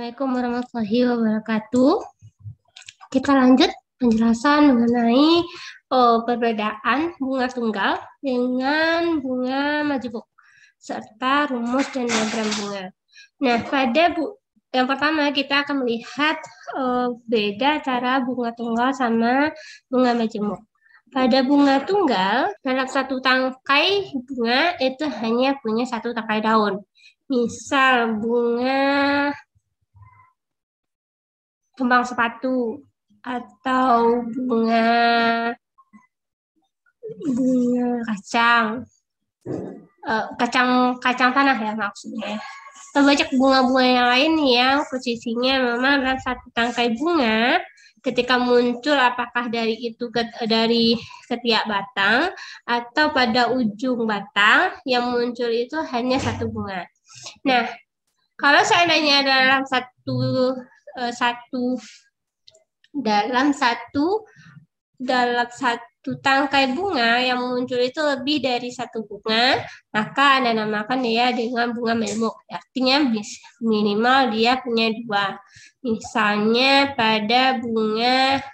Assalamualaikum warahmatullahi wabarakatuh. Kita lanjut penjelasan mengenai perbedaan bunga tunggal dengan bunga majemuk serta rumus dan diagram bunga. Nah, yang pertama kita akan melihat beda cara bunga tunggal sama bunga majemuk. Pada bunga tunggal, dalam satu tangkai bunga itu hanya punya satu tangkai daun. Misal bunga kembang sepatu atau bunga kacang tanah ya maksudnya. Kita banyak bunga-bunga yang lain yang posisinya memang dalam satu tangkai bunga. Ketika muncul apakah dari ketiak batang atau pada ujung batang yang muncul itu hanya satu bunga. Nah, kalau seandainya dalam satu tangkai bunga yang muncul itu lebih dari satu bunga, maka Anda namakan dia dengan bunga majemuk. Artinya minimal dia punya dua. Misalnya pada bunga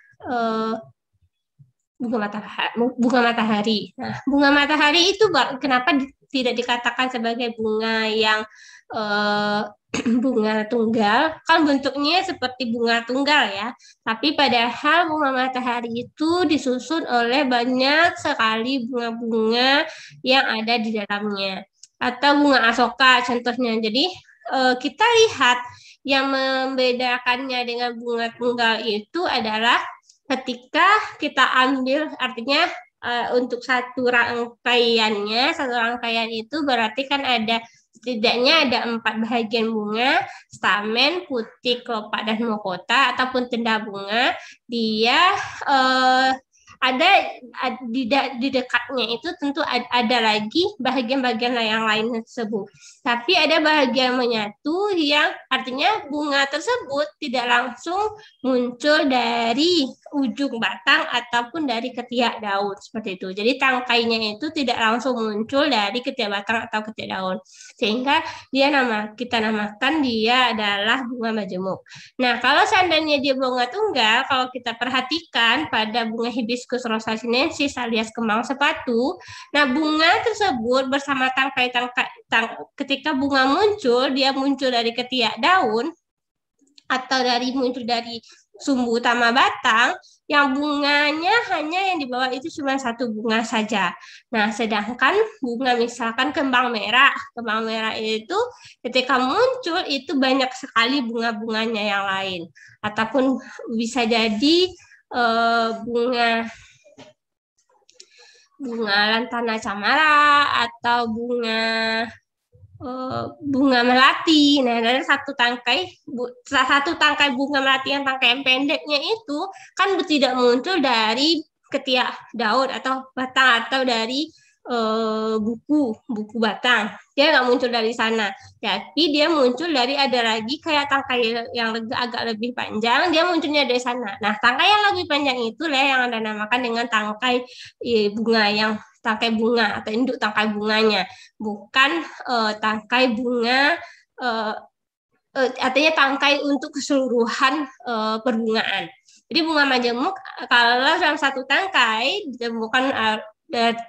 matahari. Nah, bunga matahari itu kenapa tidak dikatakan sebagai bunga yang bunga tunggal? Kan bentuknya seperti bunga tunggal ya. Tapi padahal bunga matahari itu disusun oleh banyak sekali bunga-bunga yang ada di dalamnya. Atau bunga asoka contohnya. Jadi kita lihat yang membedakannya dengan bunga tunggal itu adalah ketika kita ambil, artinya untuk satu rangkaian itu berarti kan setidaknya ada 4 bahagian bunga, stamen, putik, kelopak, dan mahkota ataupun tenda bunga. Dia ada di dekatnya itu tentu ada lagi bahagian-bahagian yang lain tersebut. Tapi ada bahagian menyatu yang artinya bunga tersebut tidak langsung muncul dari ujung batang ataupun dari ketiak daun seperti itu. Jadi tangkainya itu tidak langsung muncul dari ketiak batang atau ketiak daun. Sehingga kita namakan dia adalah bunga majemuk. Nah, kalau seandainya dia bunga tunggal, kalau kita perhatikan pada bunga hibiscus rosa sinensis alias kembang sepatu, nah bunga tersebut bersama ketika bunga muncul, dia muncul dari ketiak daun atau muncul dari sumbu utama batang, yang bunganya hanya yang di bawah itu cuma satu bunga saja. Nah, sedangkan bunga misalkan kembang merah itu ketika muncul itu banyak sekali bunga-bunganya yang lain. Ataupun bisa jadi bunga lantana camara atau bunga melati. Nah, dari satu tangkai bunga melati yang tangkai yang pendeknya itu kan tidak muncul dari ketiak daun atau batang atau dari buku batang. Dia nggak muncul dari sana. Tapi dia muncul dari ada lagi kayak tangkai yang agak lebih panjang, dia munculnya dari sana. Nah, tangkai yang lebih panjang itulah yang Anda namakan dengan tangkai bunga atau induk tangkai bunganya, bukan tangkai bunga, artinya tangkai untuk keseluruhan perbungaan. Jadi bunga majemuk kalau dalam satu tangkai ditemukan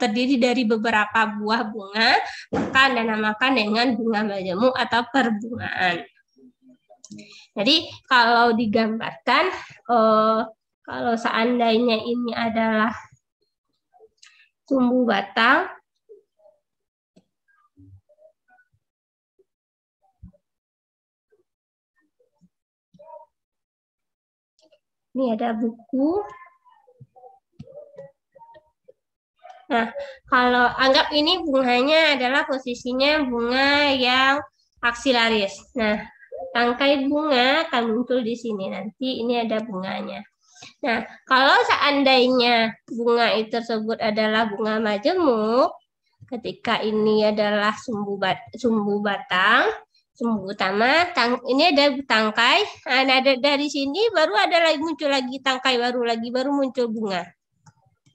terdiri dari beberapa buah bunga, maka Anda namakan dengan bunga majemuk atau perbungaan. Jadi kalau digambarkan, kalau seandainya ini adalah sumbu batang, ini ada buku. Nah, kalau anggap ini bunganya adalah posisinya bunga yang aksilaris. Nah, tangkai bunga akan muncul di sini. Nanti ini ada bunganya. Nah, kalau seandainya bunga itu tersebut adalah bunga majemuk, ketika ini adalah sumbu batang, sumbu utama, ini ada tangkai. Nah, dari sini baru muncul lagi tangkai baru muncul bunga.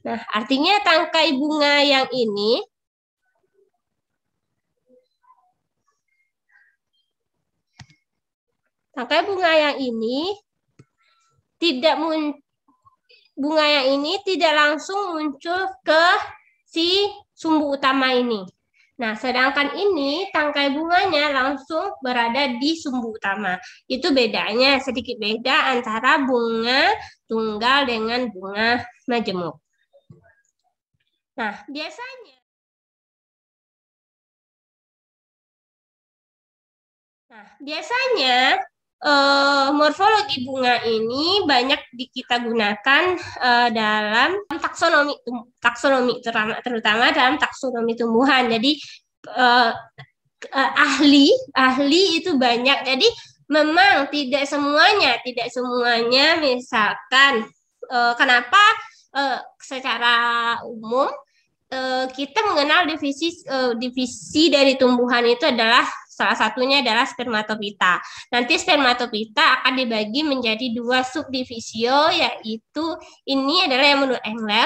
Nah, artinya tangkai bunga yang ini tangkai bunga yang ini tidak langsung muncul ke si sumbu utama ini. Nah, sedangkan ini tangkai bunganya langsung berada di sumbu utama. Itu bedanya, sedikit beda antara bunga tunggal dengan bunga majemuk. Nah, biasanya morfologi bunga ini banyak kita gunakan dalam taksonomi terutama dalam taksonomi tumbuhan. Jadi ahli itu banyak. Jadi memang tidak semuanya misalkan kenapa secara umum kita mengenal divisi dari tumbuhan itu adalah salah satunya adalah spermatopita. Nanti spermatopita akan dibagi menjadi 2 subdivisio, yaitu ini adalah yang menurut Engler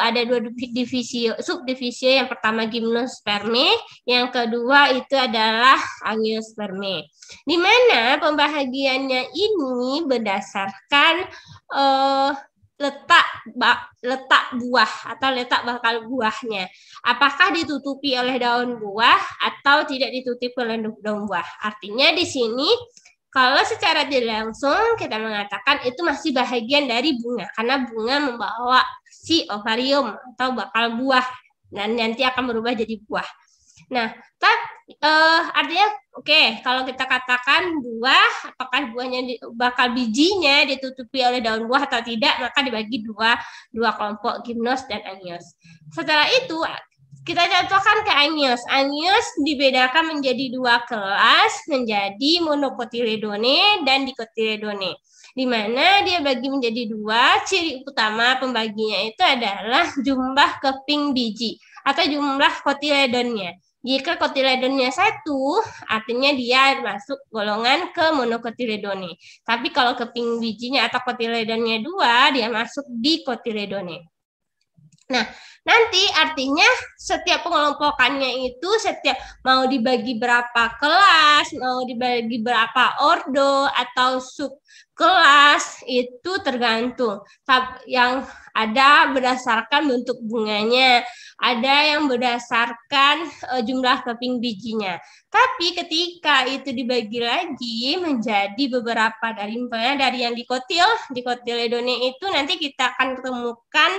ada 2 subdivisio. Yang pertama gymnosperme, yang kedua itu adalah angiosperme. Di mana pembahagiannya ini berdasarkan letak buah atau letak bakal buahnya. Apakah ditutupi oleh daun buah atau tidak ditutupi oleh daun buah. Artinya di sini kalau secara tidak langsung kita mengatakan itu masih bahagian dari bunga karena bunga membawa si ovarium atau bakal buah dan nanti akan berubah jadi buah. Nah, artinya kalau kita katakan buah, apakah buahnya bakal bijinya ditutupi oleh daun buah atau tidak, maka dibagi dua kelompok, gymnos dan angios. Setelah itu kita contohkan ke angios. Angios dibedakan menjadi 2 kelas, menjadi monocotyledone dan dicotyledone. Di mana dia bagi menjadi 2, ciri utama pembaginya itu adalah jumlah keping biji atau jumlah cotyledonnya. Jika cotyledonnya 1, artinya dia masuk golongan ke monocotyledone. Tapi kalau keping bijinya atau cotyledonnya 2, dia masuk di cotyledone. Nah, nanti artinya setiap pengelompokannya itu setiap mau dibagi berapa kelas, mau dibagi berapa ordo atau subkelas itu tergantung. Yang ada berdasarkan bentuk bunganya, ada yang berdasarkan jumlah keping bijinya. Tapi ketika itu dibagi lagi menjadi beberapa dari yang dicotyledone itu nanti kita akan temukan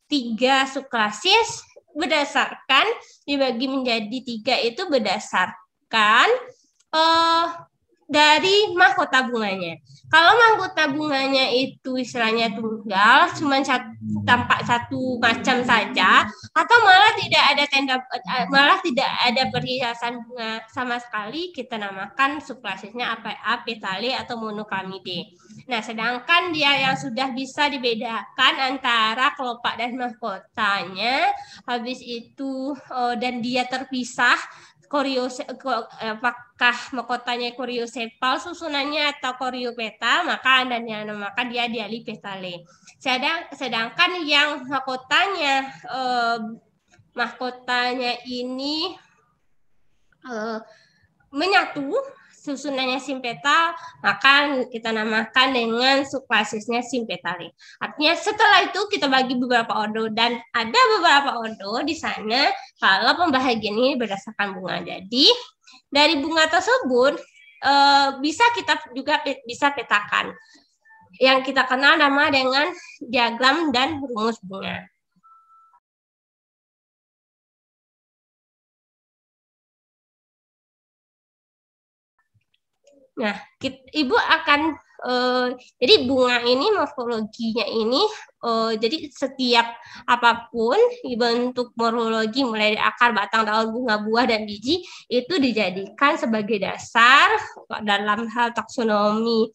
3 subklasis berdasarkan dibagi menjadi 3 itu berdasarkan dari mahkota bunganya. Kalau mahkota bunganya itu istilahnya tunggal, cuma tampak satu macam saja, atau malah tidak ada perhiasan bunga sama sekali, kita namakan subklasisnya apetale atau monoclamide. Nah, sedangkan dia yang sudah bisa dibedakan antara kelopak dan mahkotanya, habis itu dan dia terpisah, apakah mahkotanya koriosepal susunannya atau koriopetal, maka Anda namakan dia dialipetale. Sedangkan yang mahkotanya ini menyatu, susunannya simpetal, maka kita namakan dengan subklasisnya simpetale. Artinya setelah itu kita bagi beberapa ordo dan ada beberapa ordo di sana kalau pembahagian ini berdasarkan bunga. Jadi dari bunga tersebut kita juga bisa petakan yang kita kenal nama dengan diagram dan rumus bunga. Nah, Ibu akan jadi bunga ini morfologinya ini jadi setiap apapun bentuk morfologi mulai dari akar, batang, daun, bunga, buah dan biji itu dijadikan sebagai dasar dalam hal taksonomi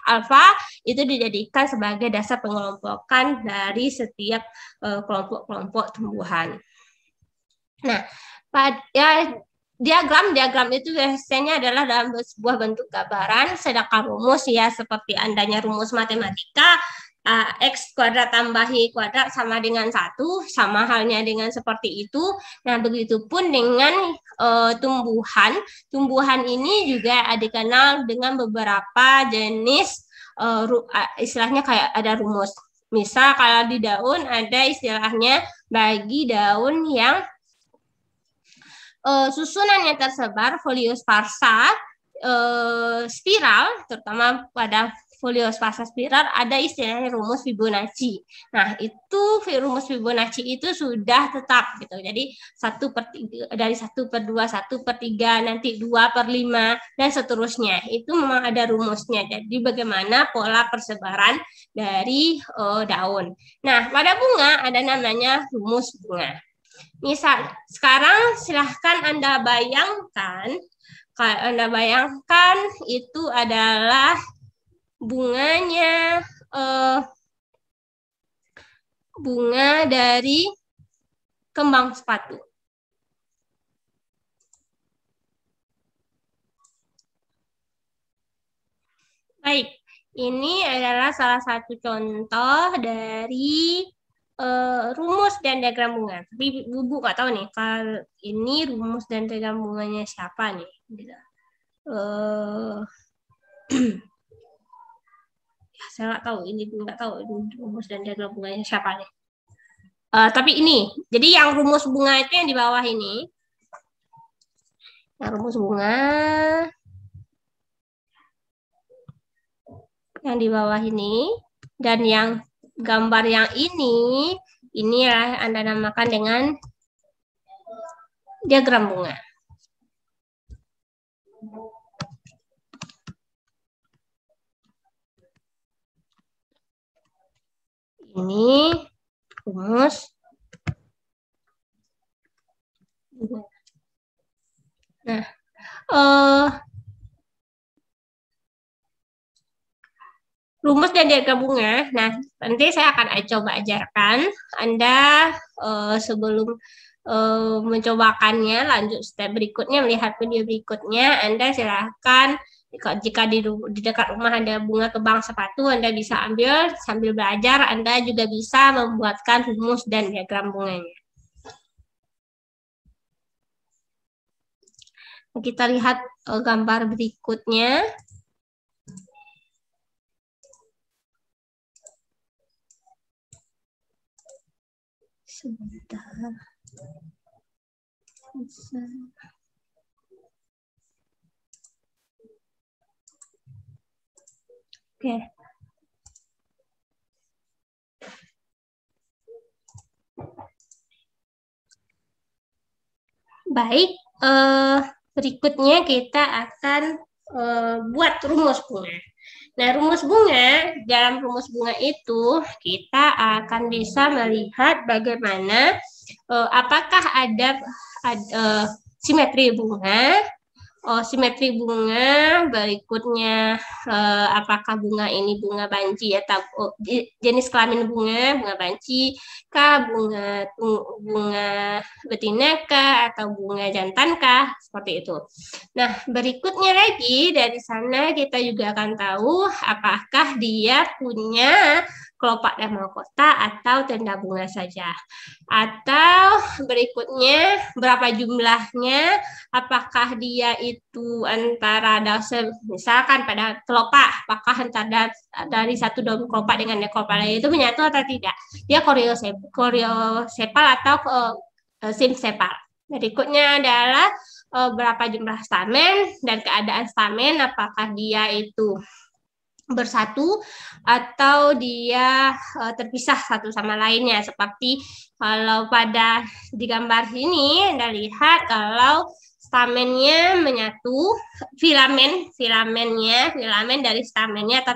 alfa, itu dijadikan sebagai dasar pengelompokan dari setiap kelompok-kelompok tumbuhan. Nah, diagram itu biasanya adalah dalam sebuah bentuk gambaran, sedangkan rumus ya seperti adanya rumus matematika, X kuadrat tambah Y kuadrat sama dengan 1, sama halnya dengan seperti itu. Nah, begitupun dengan tumbuhan. Tumbuhan ini juga dikenal dengan beberapa jenis, istilahnya kayak ada rumus. Misal kalau di daun ada istilahnya bagi daun yang susunannya tersebar folio sparsa spiral, terutama pada folio sparsa spiral ada istilahnya rumus Fibonacci. Nah, itu rumus Fibonacci itu sudah tetap gitu. Jadi 1/3, dari 1/2, 1/3, nanti 2/5 dan seterusnya. Itu memang ada rumusnya. Jadi bagaimana pola persebaran dari daun. Nah, pada bunga ada namanya rumus bunga. Misal, sekarang silahkan Anda bayangkan itu adalah bunganya, bunga dari kembang sepatu. Baik, ini adalah salah satu contoh dari rumus dan diagram bunga. Tapi Bu nggak tahu nih, kalau ini rumus dan diagram bunganya siapa nih? Gitu. Ya, saya nggak tahu, ini rumus dan diagram bunganya siapa nih. Tapi ini, jadi yang rumus bunga itu yang di bawah ini. Yang rumus bunga yang di bawah ini, dan yang gambar yang ini ya Anda namakan dengan diagram bunga. Ini rumus bunga. Nah, rumus dan diagram bunga. Nah, nanti saya akan coba ajarkan Anda sebelum mencobakannya, lanjut step berikutnya, melihat video berikutnya, Anda silahkan jika di dekat rumah ada bunga kembang sepatu, Anda bisa ambil sambil belajar. Anda juga bisa membuatkan rumus dan diagram bunganya. Kita lihat gambar berikutnya. Sebentar. Oke. Baik, berikutnya kita akan buat rumus bunga. Nah, rumus bunga, dalam rumus bunga itu kita akan bisa melihat bagaimana apakah ada simetri bunga. Simetri bunga berikutnya, apakah bunga ini bunga banci atau jenis kelamin bunga banci kah, bunga betina kah, atau bunga jantan kah, seperti itu. Nah, berikutnya lagi dari sana kita juga akan tahu apakah dia punya kelopak dan mahkota atau tenda bunga saja. Atau berikutnya berapa jumlahnya, apakah dia itu antara misalkan pada kelopak, apakah antara dari satu daun kelopak dengan kelopak lain itu menyatu atau tidak. Dia koriosepal atau simsepal. Berikutnya adalah berapa jumlah stamen dan keadaan stamen, apakah dia itu bersatu atau dia terpisah satu sama lainnya. Seperti kalau pada di gambar ini Anda lihat kalau stamennya menyatu, filamen dari stamennya atau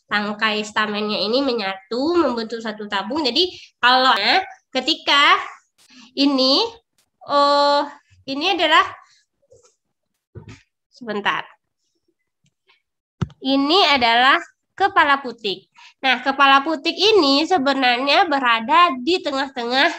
tangkai stamennya ini menyatu membentuk satu tabung. Jadi kalau ketika ini adalah sebentar. Ini adalah kepala putik. Nah, kepala putik ini sebenarnya berada di tengah-tengah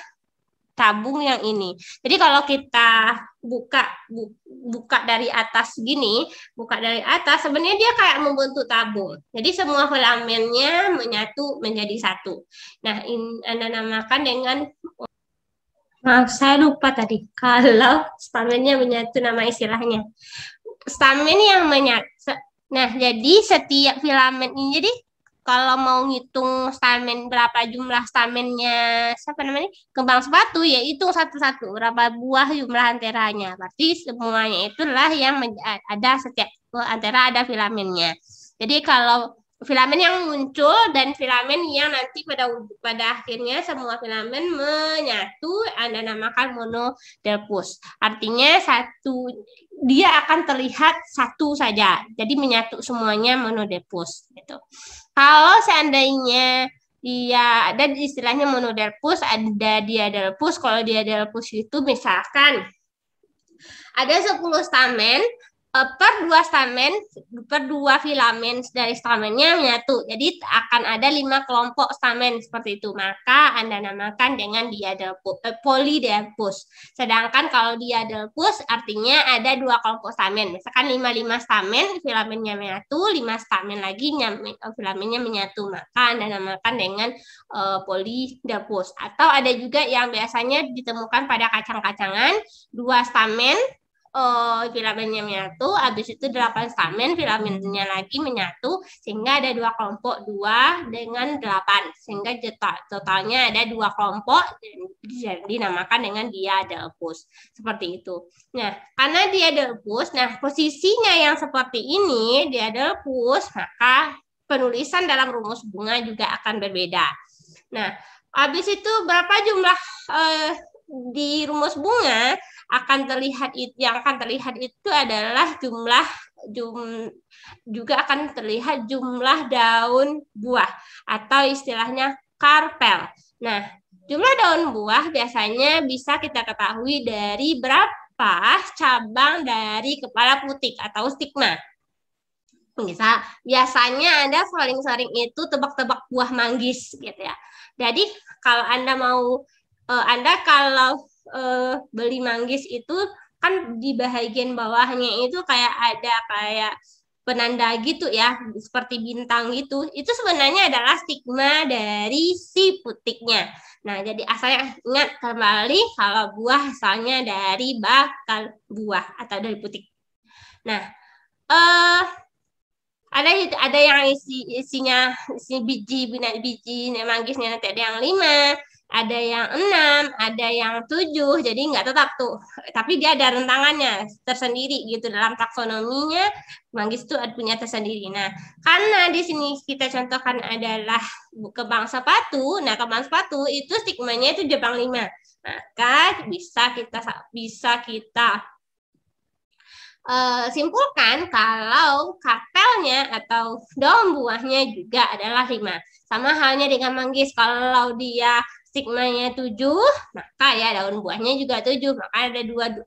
tabung yang ini. Jadi kalau kita buka dari atas gini, buka dari atas, sebenarnya dia kayak membentuk tabung. Jadi semua filamennya menyatu menjadi satu. Nah, ini Anda namakan dengan, maaf saya lupa tadi, kalau stamennya menyatu nama istilahnya. Stamen yang menyatu. Nah, jadi setiap filamen ini, jadi kalau mau ngitung stamen berapa jumlah stamennya siapa namanya kembang sepatu, ya hitung satu-satu berapa buah jumlah anteranya. Berarti semuanya itulah yang ada setiap antera ada filamennya. Jadi kalau filamen yang muncul dan filamen yang nanti pada akhirnya semua filamen menyatu Anda namakan monodelphus. Artinya dia akan terlihat satu saja. Jadi menyatu semuanya monodelphus gitu. Kalau seandainya dia ada istilahnya monodelphus, ada diadelphus. Kalau diadelphus itu misalkan ada 10 stamen, per dua filamen dari stamennya menyatu. Jadi akan ada 5 kelompok stamen seperti itu. Maka Anda namakan dengan polydelphus. Sedangkan kalau diadelphus artinya ada 2 kelompok stamen. Misalkan 5 stamen filamennya menyatu, 5 stamen lagi filamennya menyatu. Maka Anda namakan dengan polydelphus. Atau ada juga yang biasanya ditemukan pada kacang-kacangan, 2 stamen filamennya menyatu, habis itu 8 stamen filamennya lagi menyatu, sehingga ada 2 kelompok 2 dengan 8, sehingga totalnya ada 2 kelompok dinamakan dengan diadelphus seperti itu. Nah, karena diadelphus, nah posisinya yang seperti ini diadelphus, maka penulisan dalam rumus bunga juga akan berbeda. Nah, habis itu berapa jumlah di rumus bunga yang akan terlihat itu adalah juga akan terlihat jumlah daun buah atau istilahnya karpel. Nah, jumlah daun buah biasanya bisa kita ketahui dari berapa cabang dari kepala putik atau stigma. Biasanya Anda sering-sering itu tebak-tebak buah manggis gitu ya. Jadi kalau Anda kalau beli manggis itu kan di bagian bawahnya itu ada penanda gitu ya, seperti bintang gitu. Itu sebenarnya adalah stigma dari si putiknya. Nah, jadi asalnya ingat kembali kalau buah asalnya dari bakal buah atau dari putik. Nah, ada yang isinya biji manggisnya nanti ada yang 5, ada yang 6, ada yang 7, jadi nggak tetap tuh. Tapi dia ada rentangannya tersendiri gitu dalam taksonominya, manggis itu punya tersendiri. Nah, karena di sini kita contohkan adalah kembang sepatu, nah kembang sepatu itu stigmanya itu cabang 5. Maka bisa kita simpulkan kalau karpelnya atau daun buahnya juga adalah 5. Sama halnya dengan manggis, kalau dia stigmanya 7, maka ya daun buahnya juga 7. Maka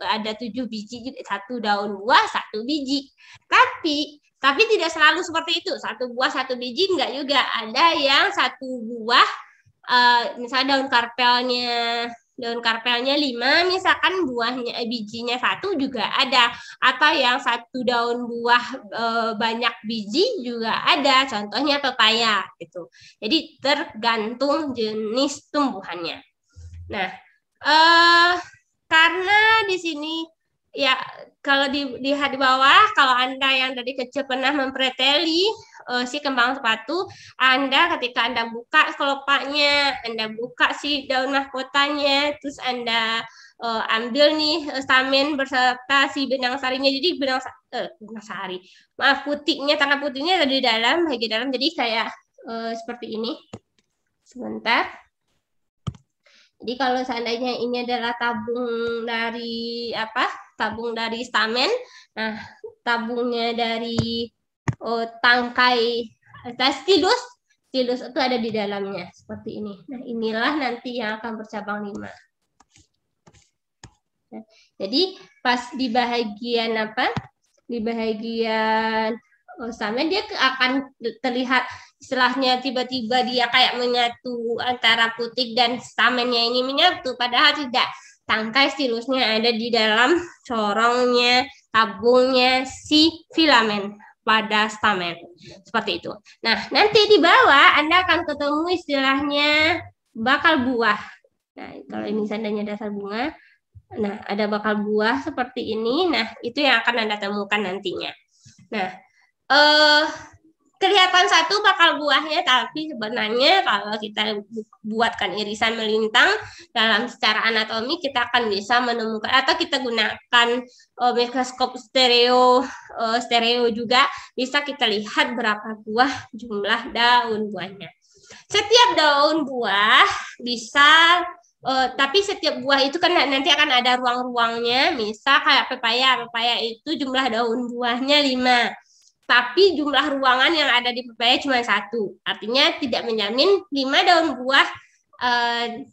ada 7 biji, 1 daun buah, 1 biji. Tapi tidak selalu seperti itu. 1 buah, 1 biji enggak juga. Ada yang 1 buah, misalnya daun karpelnya 5, misalkan bijinya 1 juga ada. Atau yang 1 daun buah banyak biji juga ada. Contohnya pepaya gitu. Jadi tergantung jenis tumbuhannya. Nah, karena di sini ya kalau dilihat di bawah, kalau Anda yang dari kecil pernah mempreteli si kembang sepatu, ketika Anda buka kelopaknya, Anda buka si daun mahkotanya, terus Anda ambil nih stamen berserta si benang sarinya. Jadi benang sari, maaf, tangkap putihnya ada di dalam, bagian dalam. Jadi kayak seperti ini. Sebentar. Jadi kalau seandainya ini adalah tabung dari stamen, nah tabungnya dari tangkai stilus itu ada di dalamnya seperti ini. Nah, inilah nanti yang akan bercabang 5. Nah, jadi pas di bagian stamen dia akan terlihat istilahnya tiba-tiba dia kayak menyatu antara putik dan stamennya ini menyatu, padahal tidak. Tangkai stilusnya ada di dalam corongnya, tabungnya si filamen pada stamen. Seperti itu. Nah, nanti di bawah Anda akan ketemu istilahnya bakal buah. Nah, kalau ini seandainya dasar bunga, nah ada bakal buah seperti ini. Nah, itu yang akan Anda temukan nantinya. Nah, kelihatan satu bakal buahnya, tapi sebenarnya kalau kita buatkan irisan melintang dalam secara anatomi, kita akan bisa menemukan, atau kita gunakan mikroskop stereo juga, bisa kita lihat berapa buah jumlah daun buahnya. Setiap daun buah bisa, tapi setiap buah itu kan nanti akan ada ruang-ruangnya. Misal kayak pepaya itu jumlah daun buahnya 5. Tapi jumlah ruangan yang ada di pepaya cuma 1. Artinya tidak menjamin 5 daun buah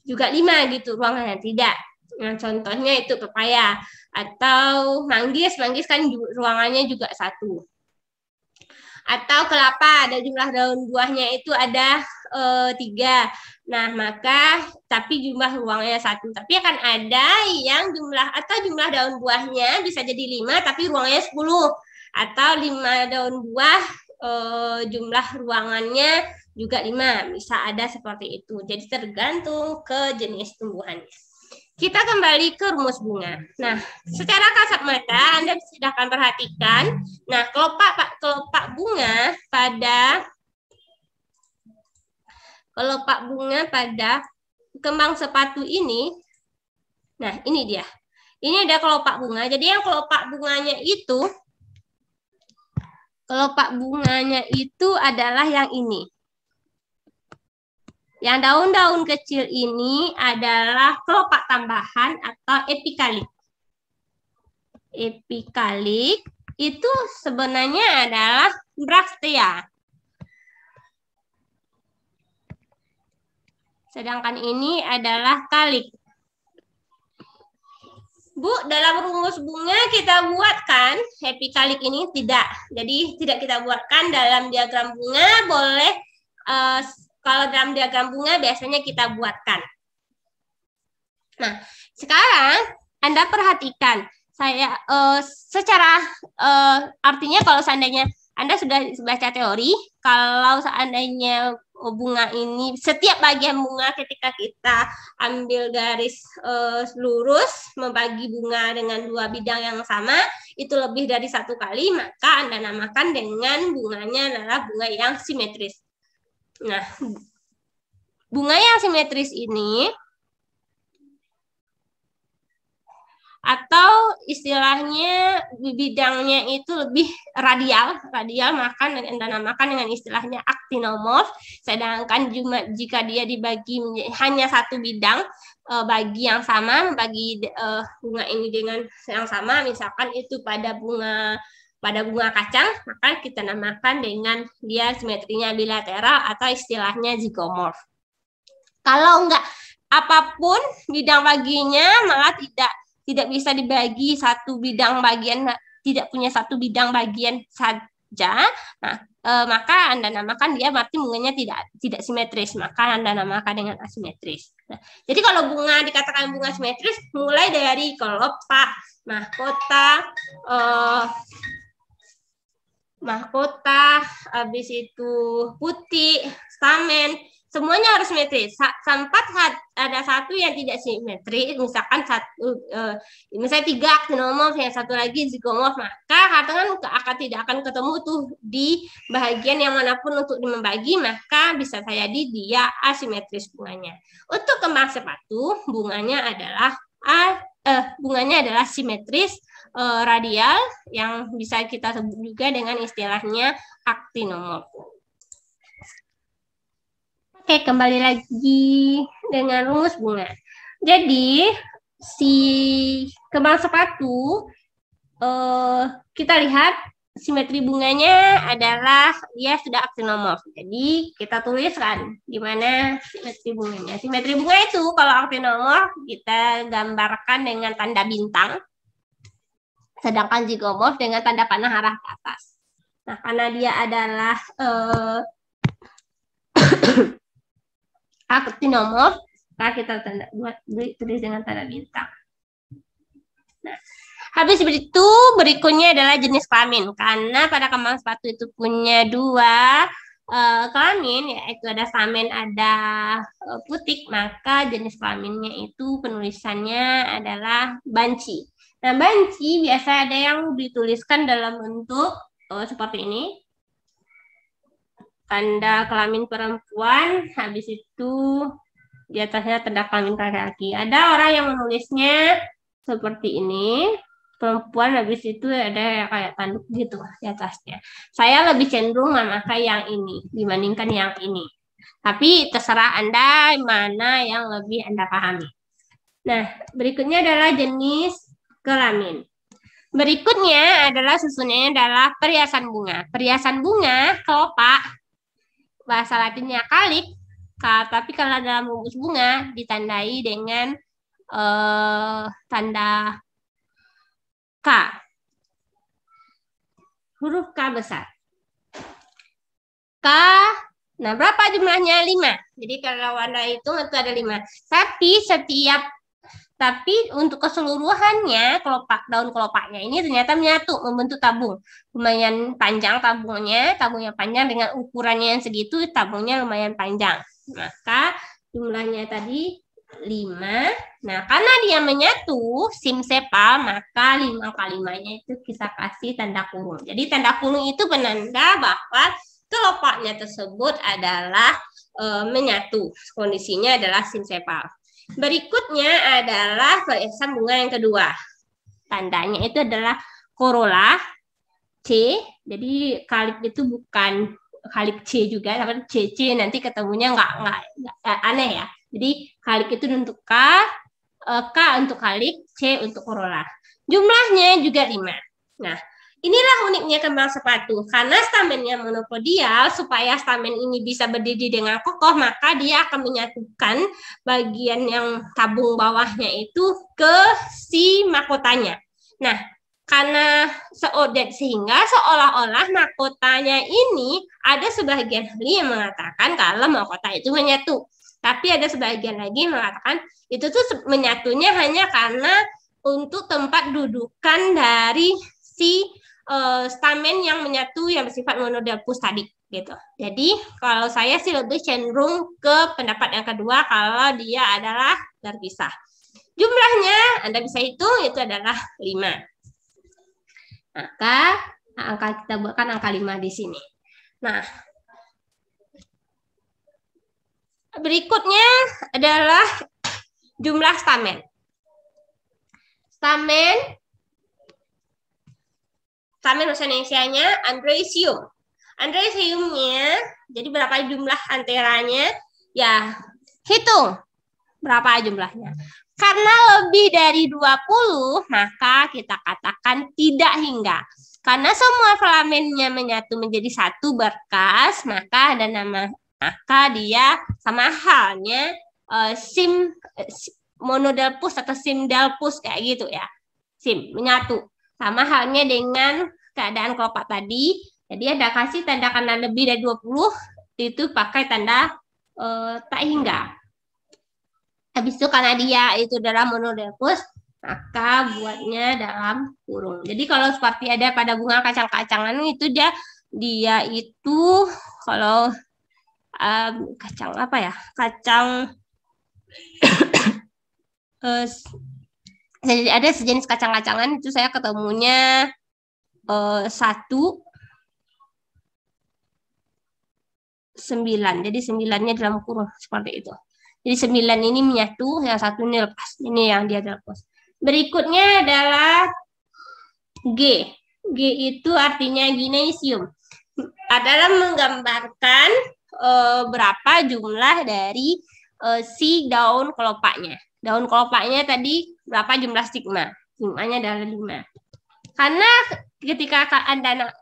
juga 5 gitu ruangannya. Tidak. Nah, contohnya itu pepaya. Atau manggis kan ruangannya juga 1. Atau kelapa, ada jumlah daun buahnya itu ada 3. Nah, maka tapi jumlah ruangnya 1. Tapi akan ada yang jumlah daun buahnya bisa jadi 5 tapi ruangnya 10. Atau 5 daun buah jumlah ruangannya juga 5. Bisa ada seperti itu. Jadi tergantung ke jenis tumbuhannya. Kita kembali ke rumus bunga. Nah, secara kasat mata Anda silahkan perhatikan. Nah, kelopak bunga pada kembang sepatu ini. Nah, ini dia. Ini ada kelopak bunga. Jadi yang kelopak bunganya itu adalah yang ini. Yang daun-daun kecil ini adalah kelopak tambahan atau epikalik. Epikalik itu sebenarnya adalah braktea. Sedangkan ini adalah kalik. Bu, dalam rumus bunga kita buatkan epikalik ini tidak. Jadi tidak kita buatkan dalam diagram bunga, boleh kalau dalam diagram bunga biasanya kita buatkan. Nah, sekarang Anda perhatikan. Saya secara artinya kalau seandainya Anda sudah baca teori, kalau seandainya bunga ini, setiap bagian bunga ketika kita ambil garis lurus membagi bunga dengan 2 bidang yang sama, itu lebih dari 1 kali, maka Anda namakan dengan bunganya adalah bunga yang simetris. Nah, bunga yang simetris ini, atau istilahnya bidangnya itu lebih radial, maka Anda namakan dengan istilahnya actinomorph. Sedangkan jika dia dibagi hanya 1 bidang bagi yang sama, membagi bunga ini dengan yang sama, misalkan itu pada bunga kacang, maka kita namakan dengan dia simetrinya bilateral atau istilahnya zigomorph. Kalau enggak apapun bidang baginya, malah tidak bisa dibagi 1 bidang bagian, tidak punya 1 bidang bagian saja. Nah, maka Anda namakan dia berarti bunganya tidak simetris, maka Anda namakan dengan asimetris. Nah, jadi kalau bunga dikatakan bunga simetris mulai dari kelopak, mahkota, habis itu putih, stamen, semuanya harus simetris. Sampai ada 1 yang tidak simetris, misalkan misalnya 3 actinomorph, yang 1 lagi zigomorph, maka tidak akan ketemu tuh di bagian yang manapun untuk membagi, maka bisa saya dia asimetris bunganya. Untuk kembang sepatu, bunganya adalah simetris radial, yang bisa kita sebut juga dengan istilahnya actinomorph. Oke, kembali lagi dengan rumus bunga. Jadi, si kembang sepatu, kita lihat simetri bunganya adalah dia sudah actinomorph. Jadi, kita tuliskan di mana simetri bunganya. Simetri bunga itu kalau actinomorph kita gambarkan dengan tanda bintang, sedangkan zigomorph dengan tanda panah arah ke atas. Nah, karena dia adalah Aktinomorf, maka kita tulis dengan tanda bintang. Nah, habis itu berikutnya adalah jenis kelamin. Karena pada kembang sepatu itu punya dua kelamin, yaitu ada stamen, ada putik, maka jenis kelaminnya itu penulisannya adalah banci. Nah, banci biasa ada yang dituliskan dalam bentuk seperti ini. Tanda kelamin perempuan, habis itu di atasnya tanda kelamin laki-laki. Ada orang yang menulisnya seperti ini, perempuan, habis itu ada kayak tanduk gitu di atasnya. Saya lebih cenderung memakai yang ini dibandingkan yang ini. Tapi terserah Anda mana yang lebih Anda pahami. Nah, berikutnya adalah jenis kelamin. Berikutnya adalah susunannya adalah perhiasan bunga. Perhiasan bunga, kelopak, bahasa Latinnya kalik, tapi kalau dalam rumus bunga ditandai dengan tanda K, huruf K besar. K, nah berapa jumlahnya? 5. Jadi kalau Anda hitung itu ada 5. Tapi untuk keseluruhannya daun kelopaknya ini ternyata menyatu, membentuk tabung. Lumayan panjang tabungnya panjang dengan ukurannya yang segitu, tabungnya lumayan panjang. Maka jumlahnya tadi 5. Nah, karena dia menyatu simsepal, maka 5 kali 5-nya itu kita kasih tanda kurung. Jadi tanda kurung itu penanda bahwa kelopaknya tersebut adalah menyatu. Kondisinya adalah simsepal. Berikutnya adalah perhiasan bunga yang kedua. Tandanya itu adalah corolla C. Jadi kalik itu bukan kalik C juga, tapi CC nanti ketemunya nggak aneh ya. Jadi kalik itu untuk K untuk kalik, C untuk corolla. Jumlahnya juga 5. Nah, inilah uniknya kembang sepatu. Karena stamennya monopodial, supaya stamen ini bisa berdiri dengan kokoh, maka dia akan menyatukan bagian yang tabung bawahnya itu ke si mahkotanya. Nah, karena sehingga seolah-olah mahkotanya ini ada sebagian ahli yang mengatakan kalau mahkota itu menyatu. Tapi ada sebagian lagi mengatakan itu tuh menyatunya hanya karena untuk tempat dudukan dari si stamen yang menyatu yang bersifat monodelphus tadi gitu. Jadi kalau saya sih lebih cenderung ke pendapat yang kedua kalau dia adalah terpisah. Jumlahnya Anda bisa hitung itu adalah 5. Maka kita buatkan angka 5 di sini. Nah, berikutnya adalah jumlah stamen. Stamen bahasa Indonesianya androecium. Androeciumnya, jadi berapa jumlah anteranya? Ya, hitung berapa jumlahnya. Karena lebih dari 20, maka kita katakan tidak hingga. Karena semua filamennya menyatu menjadi satu berkas, maka ada nama, maka dia sama halnya monodelphus atau simdelphus kayak gitu ya. Menyatu. Sama halnya dengan keadaan kelopak tadi. Jadi ada kasih tanda karena lebih dari 20 itu pakai tanda tak hingga. Habis itu karena dia itu adalah monodelphus, maka buatnya dalam kurung. Jadi kalau seperti ada pada bunga kacang-kacangan itu dia itu kalau kacang apa ya? Kacang ada sejenis kacang-kacangan itu saya ketemunya 1, 9. Jadi 9-nya dalam kurung seperti itu. Jadi 9 ini menyatu, yang 1 ini lepas. Ini yang dia lepas. Berikutnya adalah G. G itu artinya gynecium. Adalah menggambarkan berapa jumlah dari si daun kelopaknya. Daun kelopaknya tadi berapa jumlah stigma? Stigmanya adalah 5. Karena ketika Anda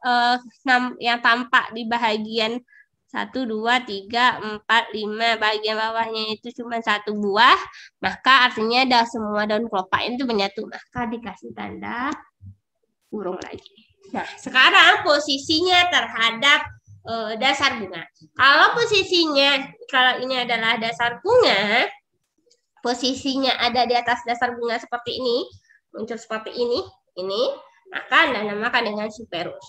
yang tampak di bahagian 1, 2, 3, 4, 5 bagian bawahnya itu cuma 1 buah, maka artinya semua daun kelopak itu menyatu, maka dikasih tanda kurung lagi. Nah, sekarang posisinya terhadap dasar bunga. Kalau posisinya, kalau ini adalah dasar bunga, posisinya ada di atas dasar bunga seperti ini, muncul seperti ini, maka Anda namakan dengan superus.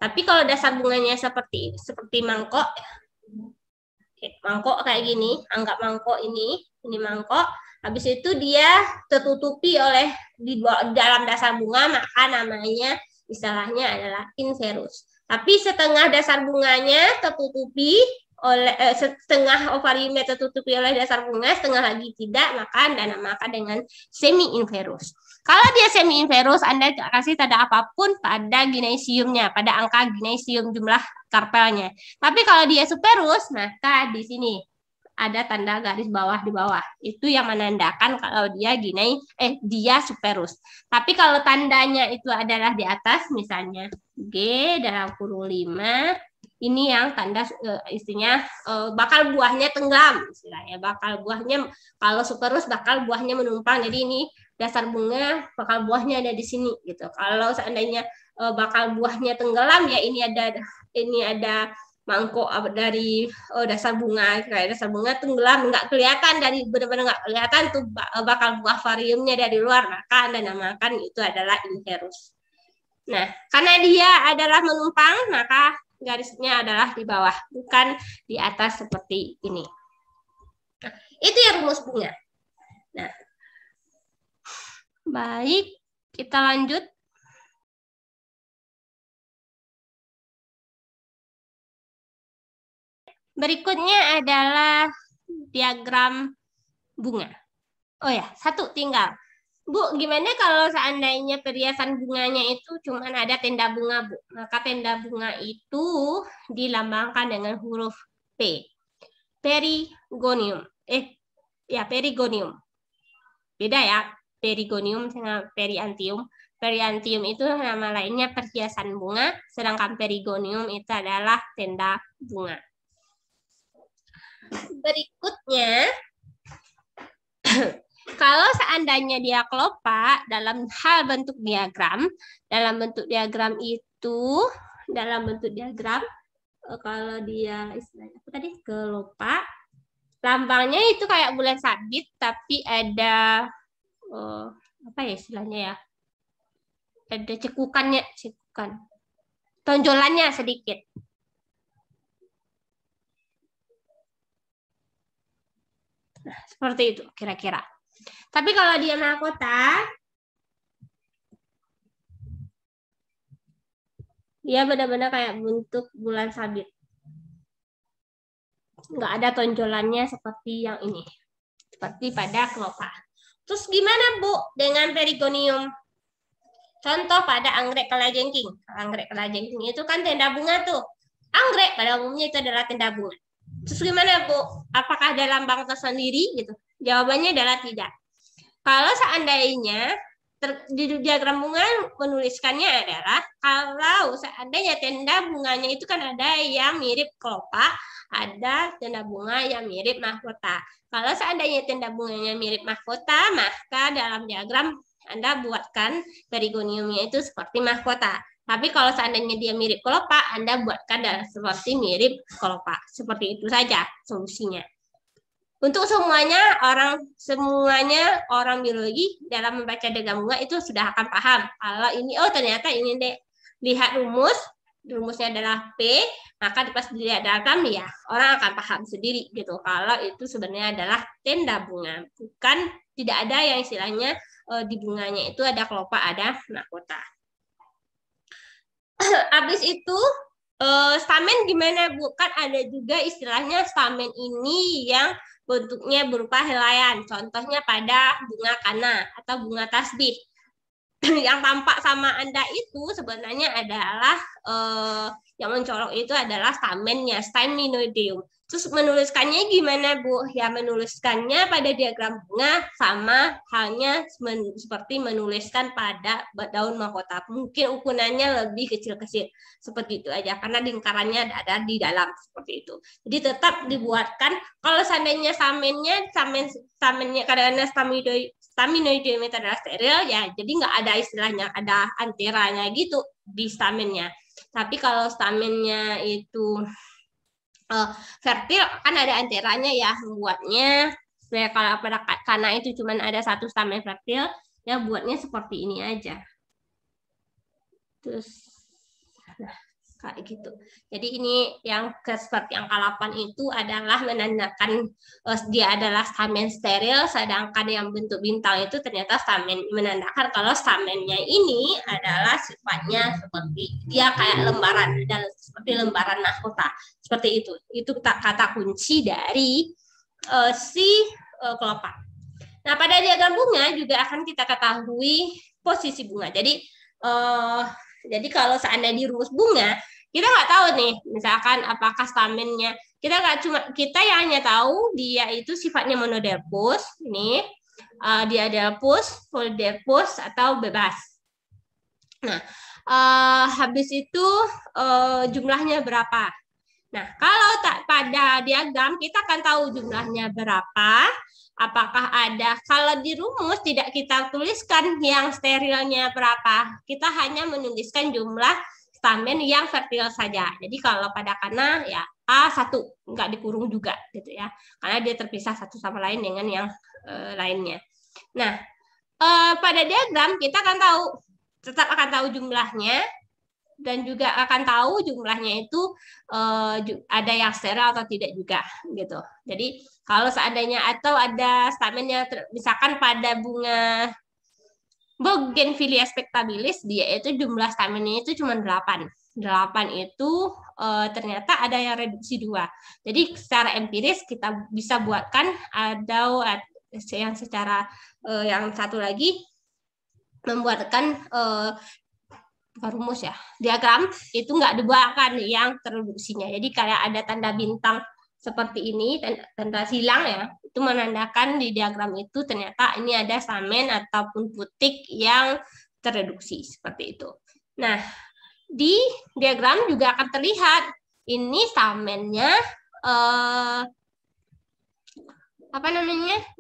Tapi kalau dasar bunganya seperti mangkok, mangkok kayak gini, anggap mangkok ini mangkok, habis itu dia tertutupi oleh di dalam dasar bunga, maka namanya istilahnya adalah inverus. Tapi setengah dasar bunganya tertutupi oleh setengah ovariumnya tertutupi oleh dasar bunga, setengah lagi tidak, maka Anda namakan dengan semi inverus. Kalau dia semi inverus, Anda kasih tanda apapun pada ginesiumnya, pada angka ginesium jumlah karpelnya. Tapi kalau dia superus, maka di sini ada tanda garis bawah di bawah. Itu yang menandakan kalau dia dia superus. Tapi kalau tandanya itu adalah di atas, misalnya G dalam kurung 5, ini yang tanda istinya bakal buahnya tenggelam, istilahnya bakal buahnya, kalau superus bakal buahnya menumpang. Jadi ini dasar bunga, bakal buahnya ada di sini gitu. Kalau seandainya bakal buahnya tenggelam, ya ini ada mangkok dari dasar bunga, kayak dasar bunga tenggelam, nggak kelihatan, dari benar-benar nggak kelihatan tuh bakal buah variumnya dari luar, maka Anda namakan itu adalah inverus. Nah, karena dia adalah menumpang, maka garisnya adalah di bawah, bukan di atas seperti ini. Nah, itu ya rumus bunga. Nah, baik, kita lanjut. Berikutnya adalah diagram bunga. Oh ya, satu tinggal. Bu, gimana kalau seandainya perhiasan bunganya itu cuma ada tenda bunga, Bu? Maka tenda bunga itu dilambangkan dengan huruf P. Perigonium. Perigonium. Beda ya, perigonium dengan periantium. Periantium itu nama lainnya perhiasan bunga, sedangkan perigonium itu adalah tenda bunga. Berikutnya, kalau seandainya dia kelopak dalam hal bentuk diagram, kalau dia istilahnya apa tadi, kelopak, lambangnya itu kayak bulan sabit, tapi ada apa ya istilahnya ya? Ada cekukan, tonjolannya sedikit. Nah, seperti itu kira-kira. Tapi kalau dia mahkota, dia benar-benar kayak bentuk bulan sabit. Nggak ada tonjolannya seperti yang ini. Seperti pada kelopak. Terus gimana, Bu, dengan perigonium? Contoh pada anggrek kalajengking. Anggrek kalajengking itu kan tenda bunga tuh. Anggrek pada umumnya itu adalah tenda bunga. Terus gimana, Bu? Apakah ada lambang tersendiri gitu? Jawabannya adalah tidak. Kalau seandainya di diagram bunga menuliskannya adalah kalau seandainya tenda bunganya itu kan ada yang mirip kelopak, ada tenda bunga yang mirip mahkota. Kalau seandainya tenda bunganya mirip mahkota, maka dalam diagram Anda buatkan perigoniumnya itu seperti mahkota. Tapi kalau seandainya dia mirip kelopak, Anda buatkan seperti mirip kelopak. Seperti itu saja solusinya. Untuk semuanya orang biologi dalam membaca diagram bunga itu sudah akan paham. Kalau ini, ternyata ini deh, lihat rumusnya adalah P, maka pas dilihat diagram ya orang akan paham sendiri gitu. Kalau itu sebenarnya adalah tenda bunga, bukan tidak ada yang istilahnya di bunganya itu ada kelopak, ada mahkota. Habis itu stamen gimana, Bu? Kan ada juga istilahnya stamen ini yang bentuknya berupa helaian. Contohnya pada bunga kana atau bunga tasbih. Yang tampak sama Anda itu sebenarnya adalah yang mencolok itu adalah stamennya, staminoideum. Terus menuliskannya gimana, Bu? Ya menuliskannya pada diagram bunga sama halnya seperti menuliskan pada daun mahkota. Mungkin ukurannya lebih kecil-kecil. Seperti itu aja karena lingkarannya ada di dalam seperti itu. Jadi tetap dibuatkan kalau seandainya stamennya kadang-kadang staminoideum itu adalah steril ya. Jadi nggak ada istilahnya ada antiranya gitu di stamennya. Tapi kalau stamennya itu Fertil kan ada anteranya ya, membuatnya kalau karena itu cuma ada satu stamen fertil, ya buatnya seperti ini aja. Terus, nah kayak gitu. Jadi ini yang seperti angka 8 itu adalah menandakan dia adalah stamen steril, sedangkan yang bentuk bintang itu ternyata stamen, menandakan kalau stamennya ini adalah sifatnya seperti dia kayak lembaran, dan seperti lembaran mahkota. Seperti itu. Itu kata kunci dari si kelopak. Nah, pada diagram bunga juga akan kita ketahui posisi bunga. Jadi kalau seandainya di rumus bunga, kita nggak tahu nih, misalkan apakah stamennya, kita yang hanya tahu dia itu sifatnya monodelphus, ini dia delphus, polydelphus atau bebas. Nah, habis itu jumlahnya berapa? Nah, kalau pada diagram kita akan tahu jumlahnya berapa. Apakah ada, kalau di rumus tidak kita tuliskan yang sterilnya berapa, kita hanya menuliskan jumlah stamen yang fertil saja. Jadi kalau pada kana ya A1, nggak dikurung juga gitu ya, karena dia terpisah satu sama lain dengan yang lainnya. Nah, pada diagram kita akan tahu, tetap akan tahu jumlahnya, dan juga akan tahu jumlahnya itu ada yang steril atau tidak juga gitu. Jadi kalau seandainya atau ada stamennya, misalkan pada bunga Bougainvillea spectabilis, dia itu jumlah stamennya itu cuma 8. 8 itu ternyata ada yang reduksi 2. Jadi secara empiris kita bisa buatkan atau yang secara yang satu lagi membuatkan rumus ya, diagram itu nggak dibuatkan yang terreduksinya. Jadi kayak ada tanda bintang seperti ini, tanda silang ya, itu menandakan di diagram itu ternyata ini ada stamen ataupun putik yang terreduksi seperti itu. Nah, di diagram juga akan terlihat ini stamennya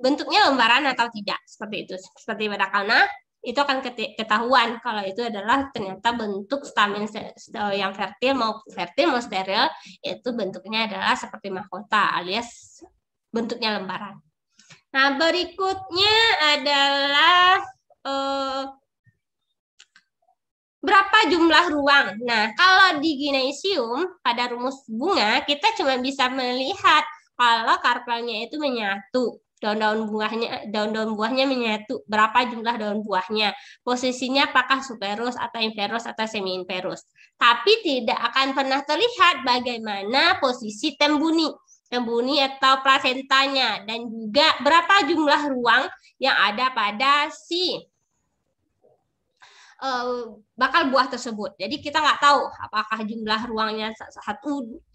bentuknya lembaran atau tidak, seperti itu. Seperti pada kana itu akan ketahuan kalau itu adalah ternyata bentuk stamen yang fertil mau steril, itu bentuknya adalah seperti mahkota alias bentuknya lembaran. Nah, berikutnya adalah berapa jumlah ruang. Nah, kalau di gynecium pada rumus bunga kita cuma bisa melihat kalau karpelnya itu menyatu. Daun-daun buahnya menyatu, berapa jumlah daun buahnya, posisinya apakah superus atau inverus atau semi inverus. Tapi tidak akan pernah terlihat bagaimana posisi tembuni atau plasentanya, dan juga berapa jumlah ruang yang ada pada si bakal buah tersebut. Jadi kita nggak tahu apakah jumlah ruangnya 1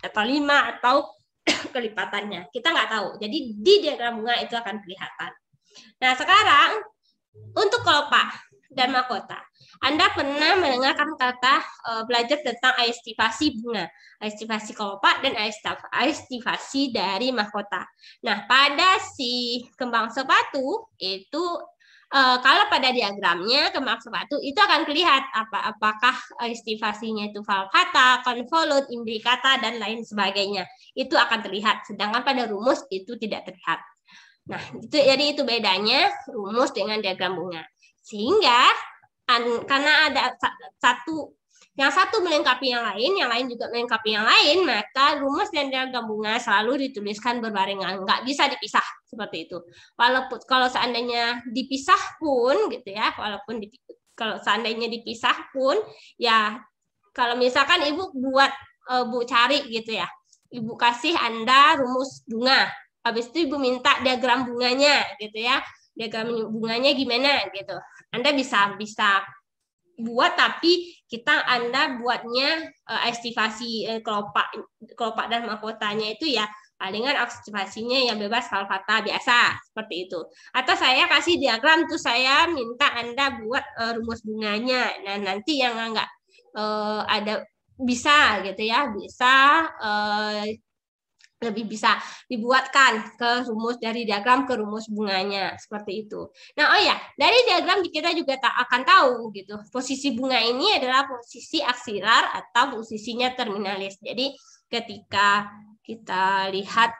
atau 5 atau kelipatannya, kita nggak tahu. Jadi di diagram bunga itu akan kelihatan. Nah, sekarang untuk kelopak dan mahkota, Anda pernah mendengarkan kata belajar tentang aestivasi bunga, aestivasi kelopak dan aestivasi dari mahkota. Nah, pada si kembang sepatu itu kalau pada diagramnya kembang sepatu itu akan terlihat apakah aestivasinya itu valvata, convolute, imbricata, dan lain sebagainya. Itu akan terlihat, sedangkan pada rumus itu tidak terlihat. Nah, jadi itu bedanya rumus dengan diagram bunga. Sehingga karena ada yang satu melengkapi yang lain juga melengkapi yang lain, maka rumus dan diagram bunga selalu dituliskan berbarengan, nggak bisa dipisah seperti itu. Walaupun kalau seandainya dipisah pun gitu ya, kalau seandainya dipisah pun ya, kalau misalkan ibu buat bu cari gitu ya, ibu kasih Anda rumus bunga, habis itu ibu minta diagram bunganya gitu ya, diagram bunganya gimana gitu, Anda bisa buat, tapi Anda buatnya aestivasi kelopak dan mahkotanya itu ya palingan aestivasinya yang bebas valvata biasa seperti itu. Atau saya kasih diagram tuh saya minta Anda buat rumus bunganya. Nah, nanti yang enggak ada bisa gitu ya, bisa lebih bisa dibuatkan ke rumus dari diagram ke rumus bunganya seperti itu. Nah, dari diagram kita juga akan tahu gitu, posisi bunga ini adalah posisi aksilar atau posisinya terminalis. Jadi ketika kita lihat.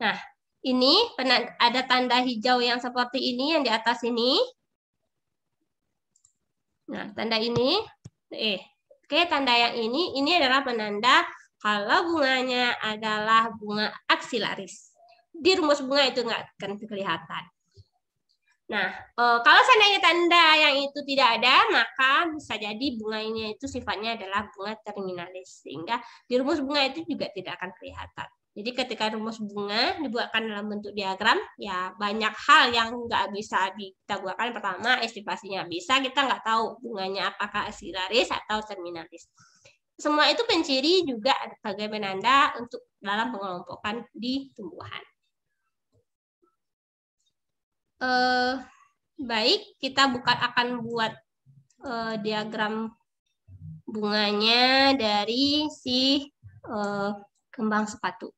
Nah, ini ada tanda hijau yang seperti ini yang di atas ini. Nah, tanda ini, oke, tanda yang ini adalah penanda kalau bunganya adalah bunga aksilaris. Di rumus bunga itu nggak akan kelihatan. Nah, kalau seandainya tanda yang itu tidak ada, maka bisa jadi bunganya itu sifatnya adalah bunga terminalis. Sehingga di rumus bunga itu juga tidak akan kelihatan. Jadi ketika rumus bunga dibuatkan dalam bentuk diagram, ya banyak hal yang nggak bisa kita buatkan. Pertama, estimasinya bisa, kita nggak tahu bunganya apakah aksilaris atau terminalis. Semua itu penciri juga sebagai penanda untuk dalam pengelompokan di tumbuhan. Baik, kita akan buat diagram bunganya dari si kembang sepatu.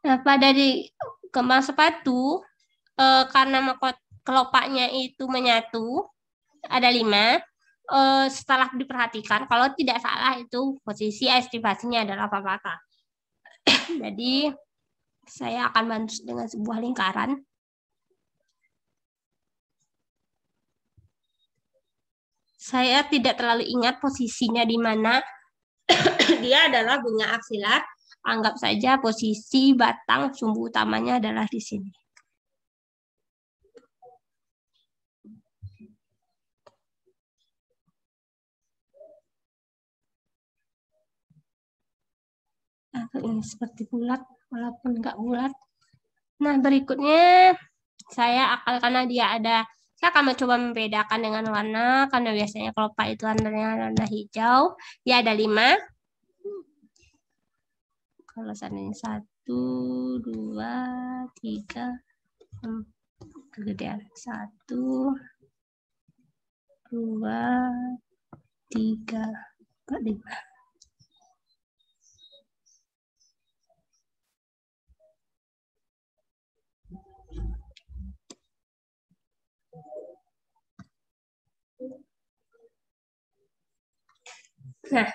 Nah, pada di kembang sepatu, karena kelopaknya itu menyatu, ada 5. Setelah diperhatikan, kalau tidak salah itu posisi estimasinya adalah apakah. Jadi, saya akan bantu dengan sebuah lingkaran. Saya tidak terlalu ingat posisinya di mana. Dia adalah bunga aksilar. Anggap saja posisi batang sumbu utamanya adalah di sini. Ini seperti bulat, walaupun nggak bulat. Nah, berikutnya saya akan, karena dia ada, saya akan mencoba membedakan dengan warna, karena biasanya kelopak itu warna hijau. Dia ada 5. Kalau seandainya 1, 2, 3, kegedean 1, 2, 3, 4, 5. Nah,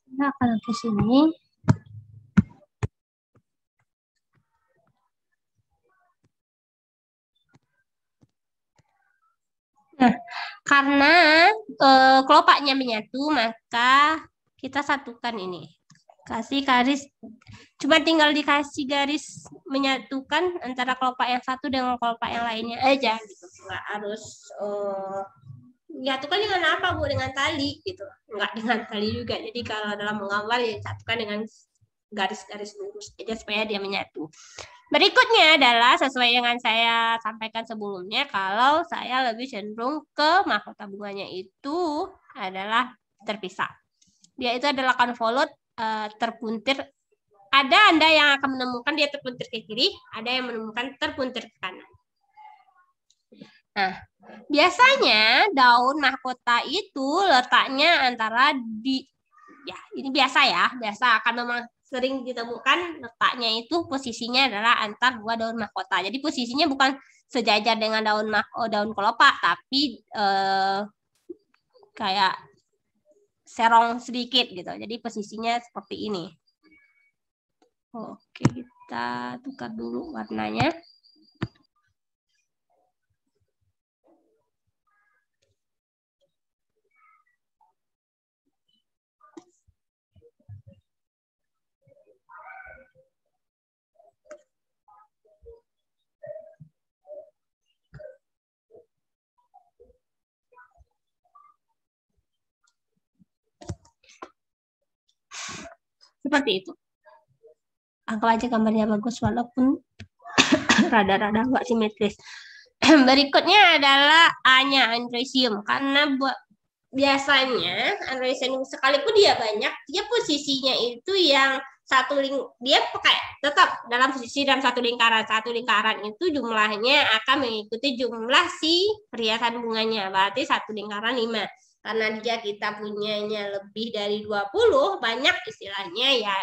kita akan ke sini. Nah, karena kelopaknya menyatu, maka kita satukan ini. Kasih garis, cuma tinggal dikasih garis menyatukan antara kelopak yang satu dengan kelopak yang lainnya aja, gitu. Nggak harus menyatukan dengan apa, Bu? Dengan tali, gitu. Nggak dengan tali juga. Jadi kalau dalam menggambar, ya satukan dengan garis-garis lurus aja supaya dia menyatu. Berikutnya adalah sesuai dengan saya sampaikan sebelumnya, kalau saya lebih cenderung ke mahkota bunganya itu adalah terpisah. Dia itu adalah konvolut terpuntir. Ada Anda yang akan menemukan dia terpuntir ke kiri, ada yang menemukan terpuntir ke kanan. Nah, biasanya daun mahkota itu letaknya antara di, ya ini biasa ya, biasa akan memang sering ditemukan letaknya itu posisinya adalah antar 2 daun mahkota. Jadi posisinya bukan sejajar dengan daun kelopak, tapi kayak serong sedikit gitu. Jadi posisinya seperti ini. Oke, kita tukar dulu warnanya. Seperti itu. Anggap aja gambarnya bagus walaupun rada-rada nggak simetris. Berikutnya adalah A-nya, androecium. Karena biasanya androecium sekalipun dia banyak, dia posisinya itu yang satu dia pakai tetap dalam posisi dalam satu lingkaran. Satu lingkaran itu jumlahnya akan mengikuti jumlah si perhiasan bunganya. Berarti satu lingkaran 5. Karena dia kita punyanya lebih dari 20, banyak istilahnya ya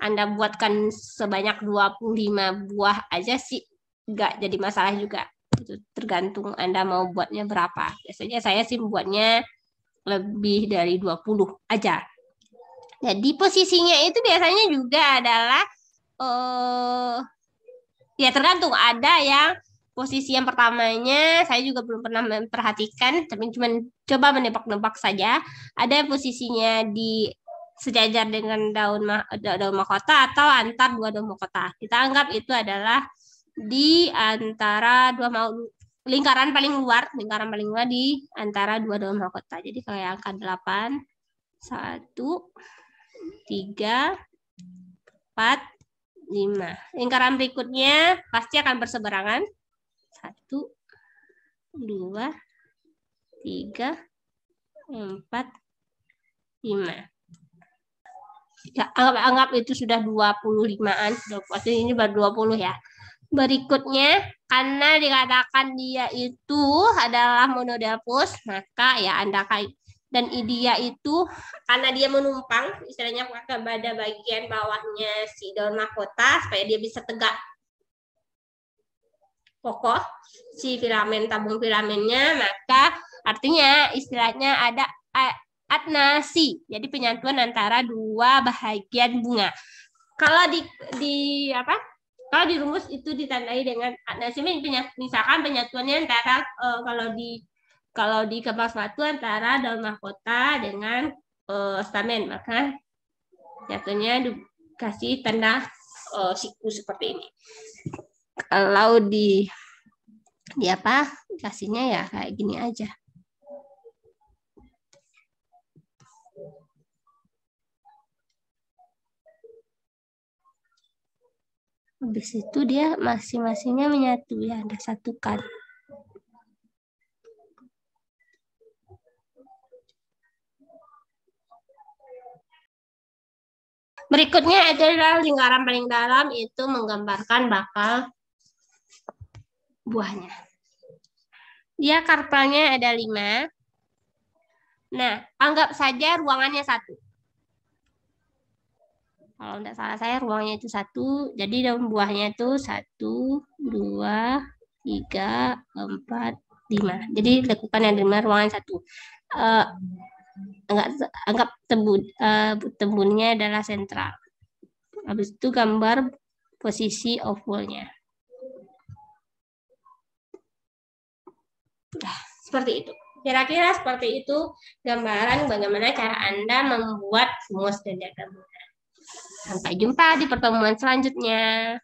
Anda buatkan sebanyak 25 buah aja sih, nggak jadi masalah juga. Itu tergantung Anda mau buatnya berapa. Biasanya saya sih buatnya lebih dari 20 aja. Jadi posisinya itu biasanya juga adalah ya tergantung, ada yang posisi yang pertamanya saya juga belum pernah memperhatikan, tapi cuma coba menebak-nebak saja. Ada yang posisinya di sejajar dengan daun mahkota atau antar dua daun mahkota. Kita anggap itu adalah di antara lingkaran paling luar di antara dua daun mahkota. Jadi kayak angka 8, 1, 3, 4, 5. Lingkaran berikutnya pasti akan berseberangan. 1, 2, 3, 4, 5. Ya, anggap itu sudah 25-an. Ini baru 20 ya. Berikutnya, karena dikatakan dia itu adalah monodelphus, maka ya Anda dan dia itu karena dia menumpang, istilahnya pada bagian bawahnya si daun mahkota supaya dia bisa tegak kokoh si filamen, tabung filamennya, maka artinya istilahnya ada adnasi, jadi penyatuan antara dua bahagian bunga. Kalau kalau di rumus itu ditandai dengan adnasi, misalkan penyatuannya antara kalau di kapal sepatu antara daun mahkota dengan stamen, maka nyatunya dikasih tanda siku seperti ini. Kalau kasihnya ya kayak gini aja. Habis itu dia masing-masingnya menyatu ya, Anda satukan. Berikutnya adalah lingkaran paling dalam, itu menggambarkan bakal buahnya. Dia karpelnya ada 5. Nah, anggap saja ruangannya 1. Kalau tidak salah saya ruangnya itu 1, jadi daun buahnya itu 1, 2, 3, 4, 5. Jadi lekukan yang 5 ruangan 1. Anggap tembunnya adalah sentral. Habis itu gambar posisi ovalnya. Nah, seperti itu. Kira-kira seperti itu gambaran bagaimana cara Anda membuat rumus dan diagram bunga. Sampai jumpa di pertemuan selanjutnya.